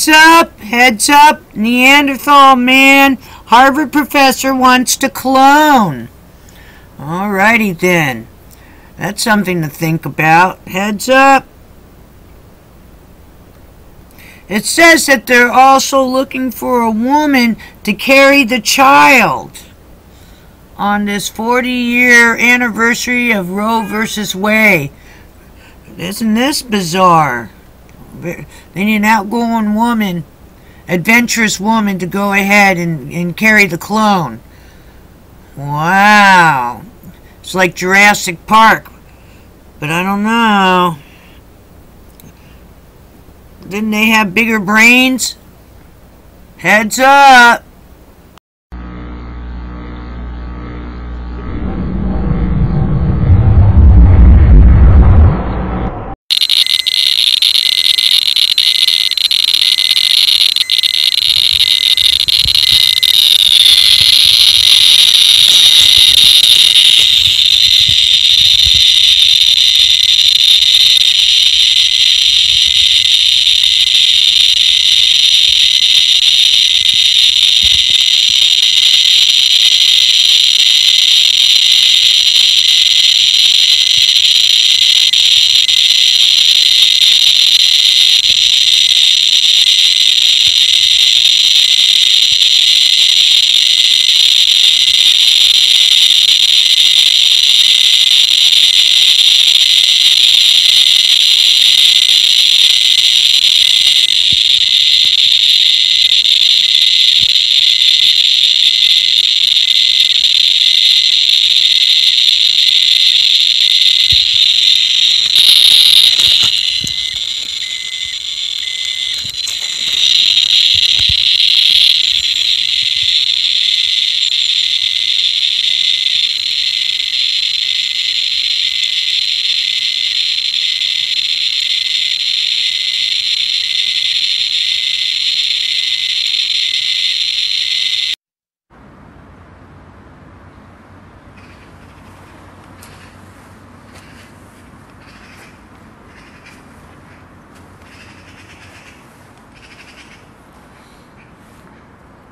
Heads up, Neanderthal man, Harvard professor wants to clone. Alrighty then. That's something to think about. Heads up. It says that they're also looking for a woman to carry the child on this 40-year anniversary of Roe versus Wade. Isn't this bizarre? They need an outgoing woman, adventurous woman, to go ahead and carry the clone. Wow. It's like Jurassic Park. But I don't know. Didn't they have bigger brains? Heads up.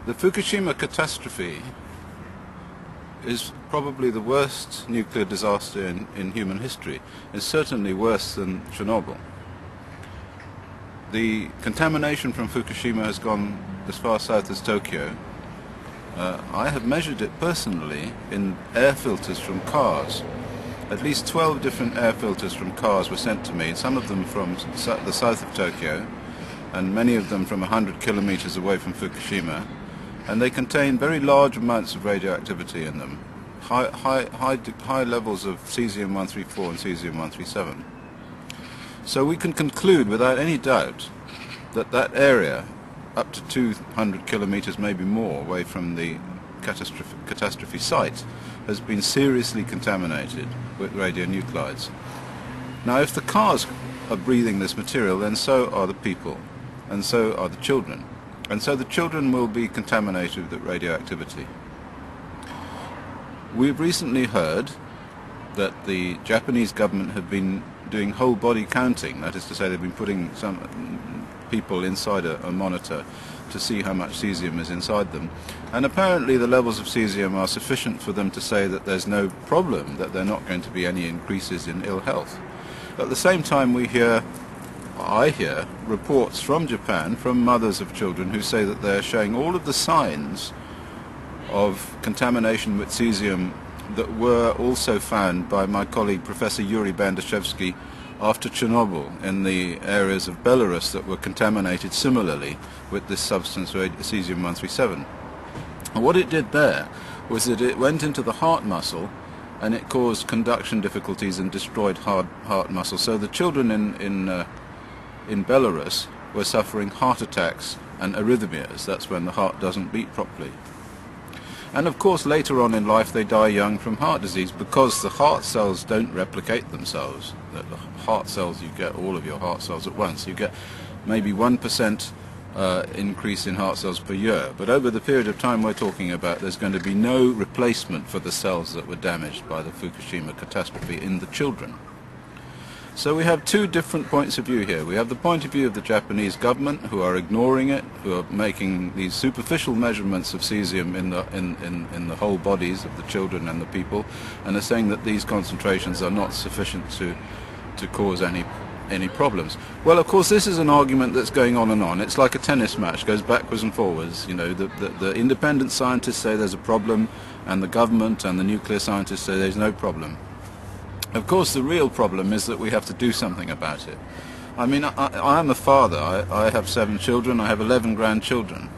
The Fukushima catastrophe is probably the worst nuclear disaster in human history. It's certainly worse than Chernobyl. The contamination from Fukushima has gone as far south as Tokyo. I have measured it personally in air filters from cars. At least 12 different air filters from cars were sent to me, some of them from the south of Tokyo, and many of them from 100 kilometers away from Fukushima. And they contain very large amounts of radioactivity in them, high levels of cesium-134 and cesium-137. So we can conclude without any doubt that that area, up to 200 kilometers, maybe more, away from the catastrophe site, has been seriously contaminated with radionuclides. Now, if the cars are breathing this material, then so are the people, and so are the children. And so the children will be contaminated with radioactivity. We've recently heard that the Japanese government have been doing whole body counting. That is to say, they've been putting some people inside a monitor to see how much cesium is inside them. And apparently the levels of cesium are sufficient for them to say that there's no problem, that there are not going to be any increases in ill health. At the same time, I hear reports from Japan, from mothers of children, who say that they're showing all of the signs of contamination with cesium that were also found by my colleague Professor Yuri Bandashevsky after Chernobyl in the areas of Belarus that were contaminated similarly with this substance, cesium-137. And what it did there was that it went into the heart muscle and it caused conduction difficulties and destroyed heart muscle. So the children in Belarus were suffering heart attacks and arrhythmias. That's when the heart doesn't beat properly. And of course later on in life they die young from heart disease because the heart cells don't replicate themselves. The heart cells, you get all of your heart cells at once. You get maybe 1% increase in heart cells per year. But over the period of time we're talking about, there's going to be no replacement for the cells that were damaged by the Fukushima catastrophe in the children. So we have two different points of view here. We have the point of view of the Japanese government, who are ignoring it, who are making these superficial measurements of cesium in the whole bodies of the children and the people, and are saying that these concentrations are not sufficient to cause any problems. Well, of course, this is an argument that's going on and on. It's like a tennis match, goes backwards and forwards. You know, the independent scientists say there's a problem, and the government and the nuclear scientists say there's no problem. Of course, the real problem is that we have to do something about it. I mean, I am a father. I have 7 children. I have 11 grandchildren.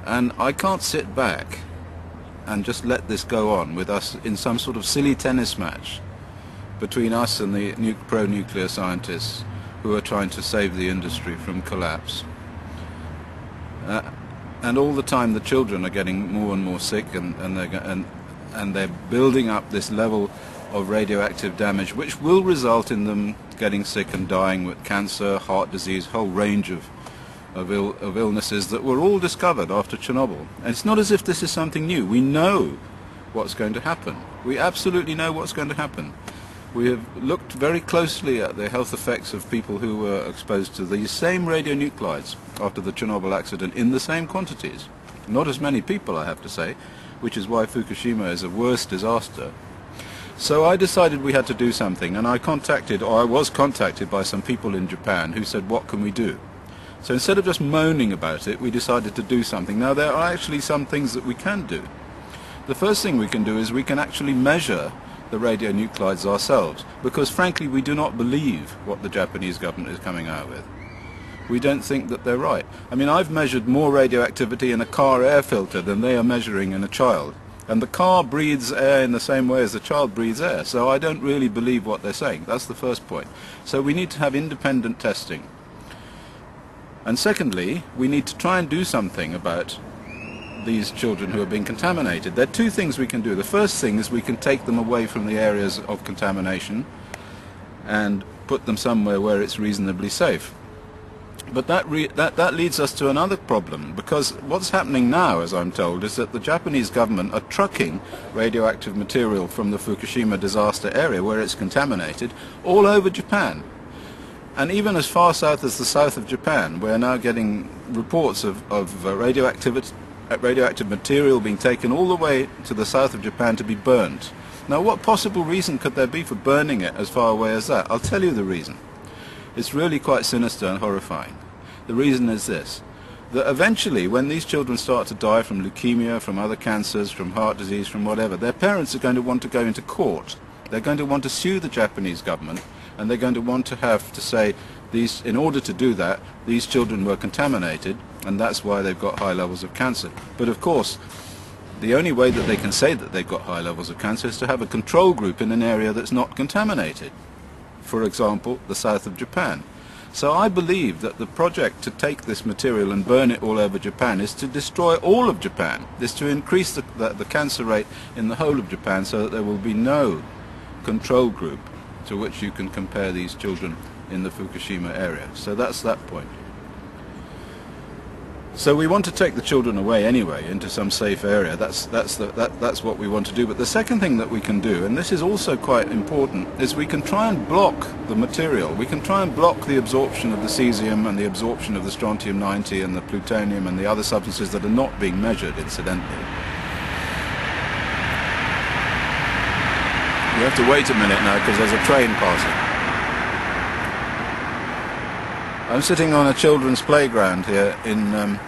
And I can't sit back and just let this go on with us in some sort of silly tennis match between us and the pro-nuclear scientists who are trying to save the industry from collapse. And all the time the children are getting more and more sick, and they're building up this level of radioactive damage, which will result in them getting sick and dying with cancer, heart disease, whole range of illnesses that were all discovered after Chernobyl. And it's not as if this is something new. We know what's going to happen. We absolutely know what's going to happen. We have looked very closely at the health effects of people who were exposed to these same radionuclides after the Chernobyl accident in the same quantities. Not as many people, I have to say, which is why Fukushima is a worse disaster. So I decided we had to do something, and I was contacted by some people in Japan who said, what can we do? So instead of just moaning about it, we decided to do something. Now, there are actually some things that we can do. The first thing we can do is we can actually measure the radionuclides ourselves, because frankly we do not believe what the Japanese government is coming out with. We don't think that they're right. I mean, I've measured more radioactivity in a car air filter than they are measuring in a child. And the car breathes air in the same way as the child breathes air, so I don't really believe what they're saying. That's the first point. So we need to have independent testing. And secondly, we need to try and do something about these children who are being contaminated. There are two things we can do. The first thing is we can take them away from the areas of contamination and put them somewhere where it's reasonably safe. But that leads us to another problem, because what's happening now, as I'm told, is that the Japanese government are trucking radioactive material from the Fukushima disaster area, where it's contaminated, all over Japan. And even as far south as the south of Japan, we're now getting reports of radioactive material being taken all the way to the south of Japan to be burnt. Now, what possible reason could there be for burning it as far away as that? I'll tell you the reason. It's really quite sinister and horrifying. The reason is this, that eventually when these children start to die from leukemia, from other cancers, from heart disease, from whatever, their parents are going to want to go into court. They're going to want to sue the Japanese government, and they're going to want to have to say, in order to do that, these children were contaminated, and that's why they've got high levels of cancer. But of course, the only way that they can say that they've got high levels of cancer is to have a control group in an area that's not contaminated. For example, the south of Japan. So I believe that the project to take this material and burn it all over Japan is to destroy all of Japan, is to increase the cancer rate in the whole of Japan, so that there will be no control group to which you can compare these children in the Fukushima area. So that's that point. So we want to take the children away anyway into some safe area. That's what we want to do. But the second thing that we can do, and this is also quite important, is we can try and block the material. We can try and block the absorption of the cesium and the absorption of the strontium-90 and the plutonium and the other substances that are not being measured, incidentally. You have to wait a minute now because there's a train passing. I'm sitting on a children's playground here in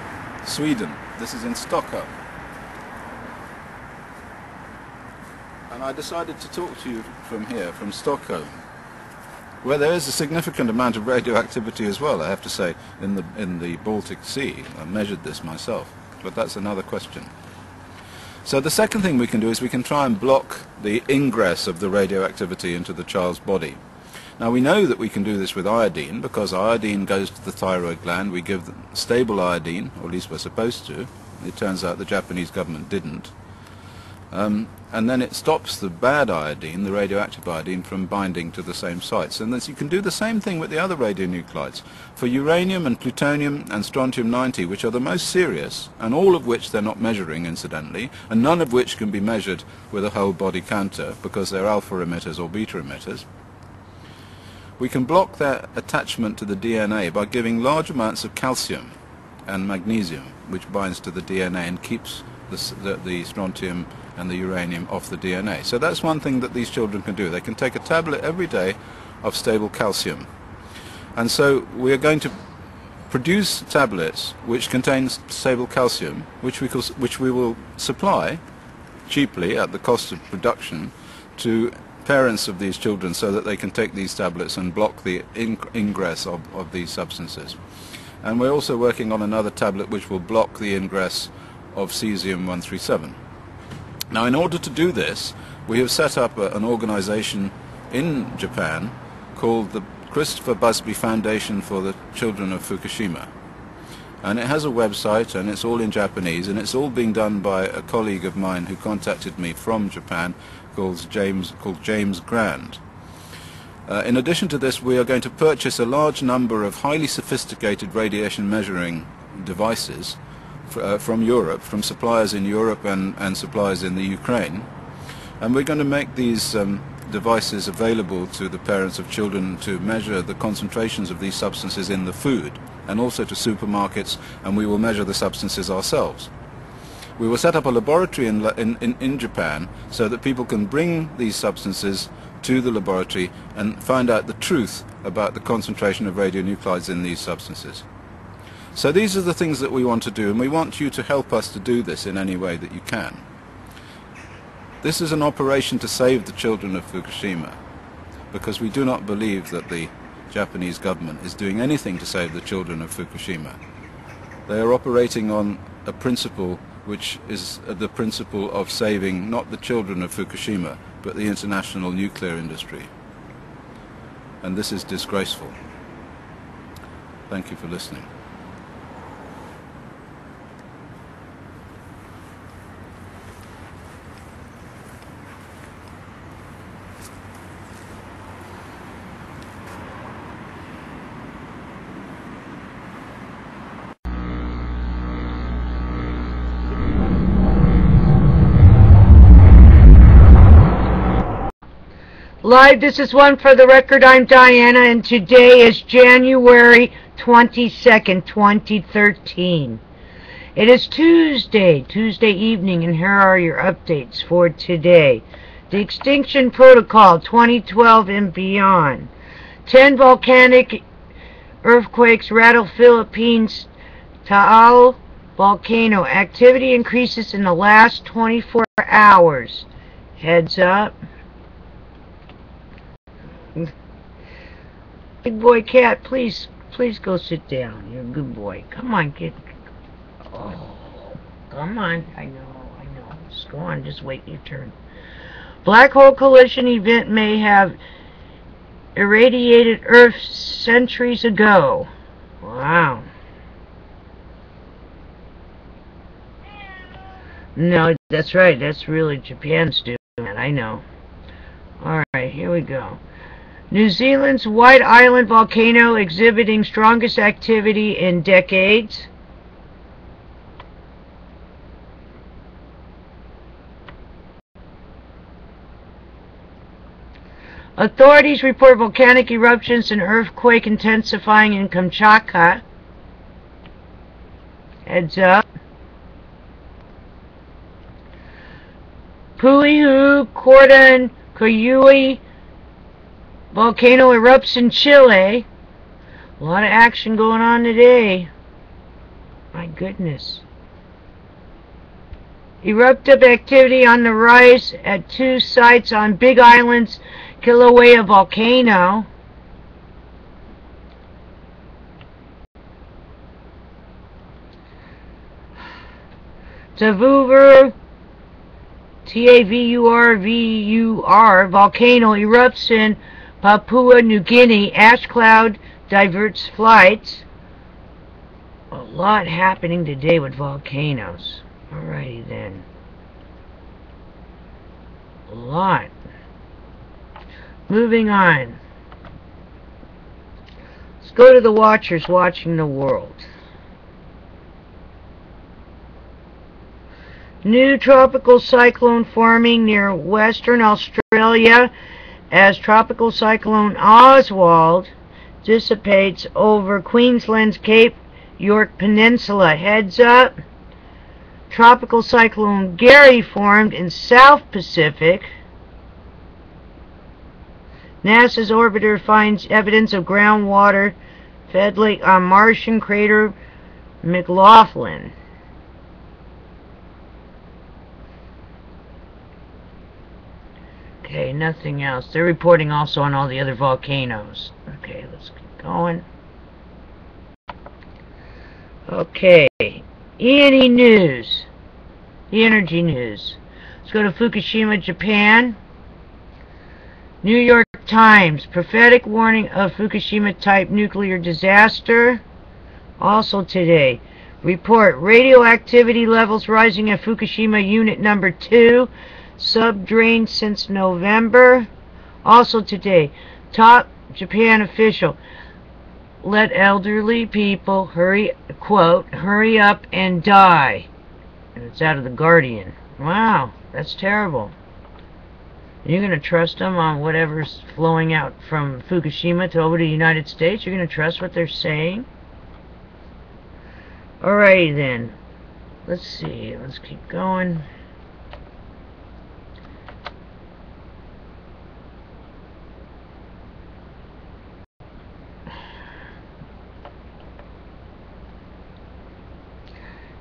Sweden. This is in Stockholm. And I decided to talk to you from here, from Stockholm, where there is a significant amount of radioactivity as well, I have to say, in the Baltic Sea. I measured this myself, but that's another question. So the second thing we can do is we can try and block the ingress of the radioactivity into the child's body. Now, we know that we can do this with iodine, because iodine goes to the thyroid gland. We give stable iodine, or at least we're supposed to. It turns out the Japanese government didn't. And then it stops the bad iodine, the radioactive iodine, from binding to the same sites. And you can do the same thing with the other radionuclides. For uranium and plutonium and strontium-90, which are the most serious, and all of which they're not measuring, incidentally, and none of which can be measured with a whole body counter, because they're alpha emitters or beta emitters. we can block their attachment to the DNA by giving large amounts of calcium and magnesium, which binds to the DNA and keeps the strontium and the uranium off the DNA. So that's one thing that these children can do. They can take a tablet every day of stable calcium. And so we are going to produce tablets which contain stable calcium, which we will supply cheaply at the cost of production to parents of these children, so that they can take these tablets and block the ingress of these substances. And we're also working on another tablet which will block the ingress of cesium-137. Now, in order to do this, we have set up an organization in Japan called the Christopher Busby Foundation for the Children of Fukushima. And it has a website, and it's all in Japanese, and it's all being done by a colleague of mine who contacted me from Japan called James Grand. In addition to this, we are going to purchase a large number of highly sophisticated radiation measuring devices from Europe, from suppliers in Europe and suppliers in the Ukraine. And we're going to make these devices available to the parents of children to measure the concentrations of these substances in the food, and also to supermarkets, and we will measure the substances ourselves. We will set up a laboratory in Japan so that people can bring these substances to the laboratory and find out the truth about the concentration of radionuclides in these substances. So these are the things that we want to do, and we want you to help us to do this in any way that you can. This is an operation to save the children of Fukushima, because we do not believe that the Japanese government is doing anything to save the children of Fukushima. They are operating on a principle which is the principle of saving not the children of Fukushima, but the international nuclear industry. And this is disgraceful. Thank you for listening. Live, this is One for the Record. I'm Diana, and today is January 22nd, 2013. It is Tuesday evening, and here are your updates for today. The Extinction Protocol 2012 and beyond. 10 volcanic earthquakes rattle Philippines' Taal volcano. Activity increases in the last 24 hours. Heads up. Big boy cat, please go sit down. You're a good boy. Come on, kid. Oh, come on. I know. Just go on. Just wait your turn. Black hole collision event may have irradiated Earth centuries ago. Wow. No, that's right. That's really Japan's doing it. I know. Alright, here we go. New Zealand's White Island volcano exhibiting strongest activity in decades. Authorities report volcanic eruptions and earthquake intensifying in Kamchatka. Heads up. Puihu, Cordon, Coyui volcano erupts in Chile. A lot of action going on today. My goodness. Eruptive activity on the rise at 2 sites on Big Island's Kilauea volcano. Tavur, Tavur volcano erupts in Papua New Guinea. Ash cloud diverts flights. A lot happening today with volcanoes. Alrighty then. A lot. Moving on. Let's go to the watchers watching the world. New tropical cyclone forming near Western Australia as Tropical Cyclone Oswald dissipates over Queensland's Cape York Peninsula. Heads up. Tropical Cyclone Gary formed in South Pacific. NASA's orbiter finds evidence of groundwater fed lake on Martian crater McLaughlin. Okay, nothing else. They're reporting also on all the other volcanoes. Okay, let's keep going. Okay, E&E News. The energy news. Let's go to Fukushima, Japan. New York Times. Prophetic warning of Fukushima-type nuclear disaster. Also today. Report. Radioactivity levels rising at Fukushima Unit Number 2. Subdrained since November. Also today. Top Japan official. Let elderly people hurry up and die. And it's out of The Guardian. Wow, that's terrible. You're going to trust them on whatever's flowing out from Fukushima to over to the United States? You're going to trust what they're saying? Alrighty then. Let's see. Let's keep going.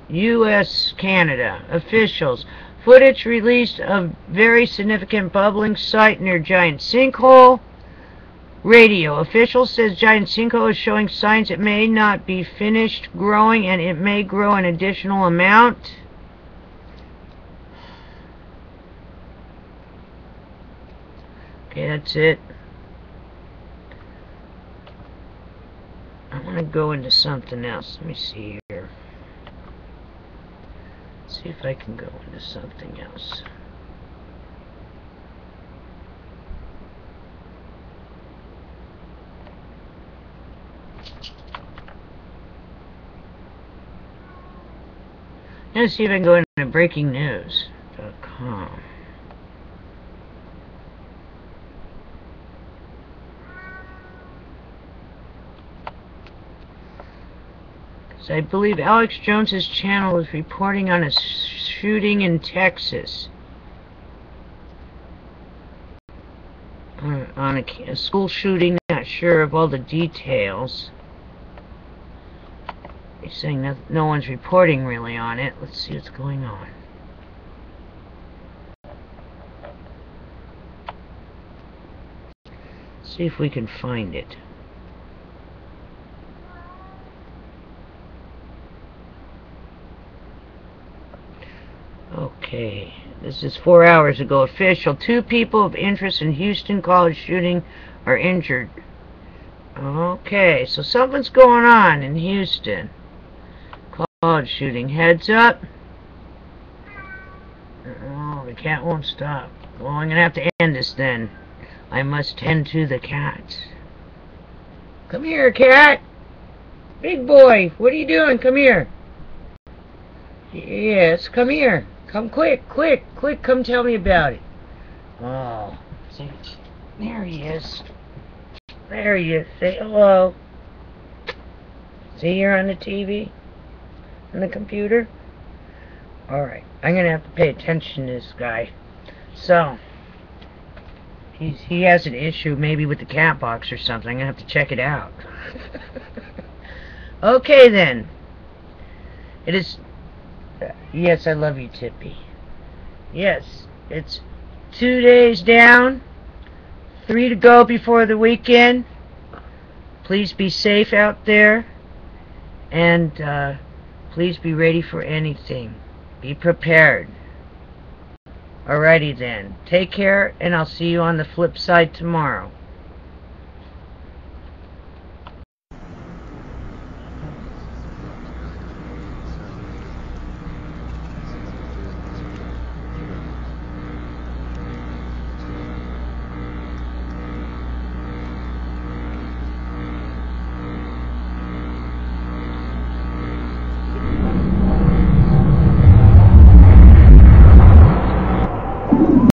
U.S. Canada officials. Footage released of very significant bubbling site near giant sinkhole. Radio. Official says giant sinkhole is showing signs it may not be finished growing and it may grow an additional amount. Okay, that's it. I want to go into something else. Let me see here. See if I can go into something else. Let's see if I can go into breakingnews.com. So I believe Alex Jones's channel is reporting on a shooting in Texas. On a school shooting, not sure of all the details. He's saying that no one's reporting really on it. Let's see what's going on. See if we can find it. Okay, this is 4 hours ago. Official. 2 people of interest in Houston college shooting are injured. Okay, so something's going on in Houston. College shooting. Heads up. Oh, the cat won't stop. Well, I'm going to have to end this then. I must tend to the cat. Come here, cat. Big boy, what are you doing? Come here. Yes, come here. Come quick, quick, quick, come tell me about it. Oh, see, there he is. There he is. Say hello. See, you're on the TV? On the computer? Alright, I'm going to have to pay attention to this guy. So, he has an issue maybe with the cat box or something. I'm going to have to check it out. Okay then. It is... Yes, I love you, Tippy. Yes, it's 2 days down, 3 to go before the weekend. Please be safe out there, and please be ready for anything. Be prepared. Alrighty then. Take care, and I'll see you on the flip side tomorrow.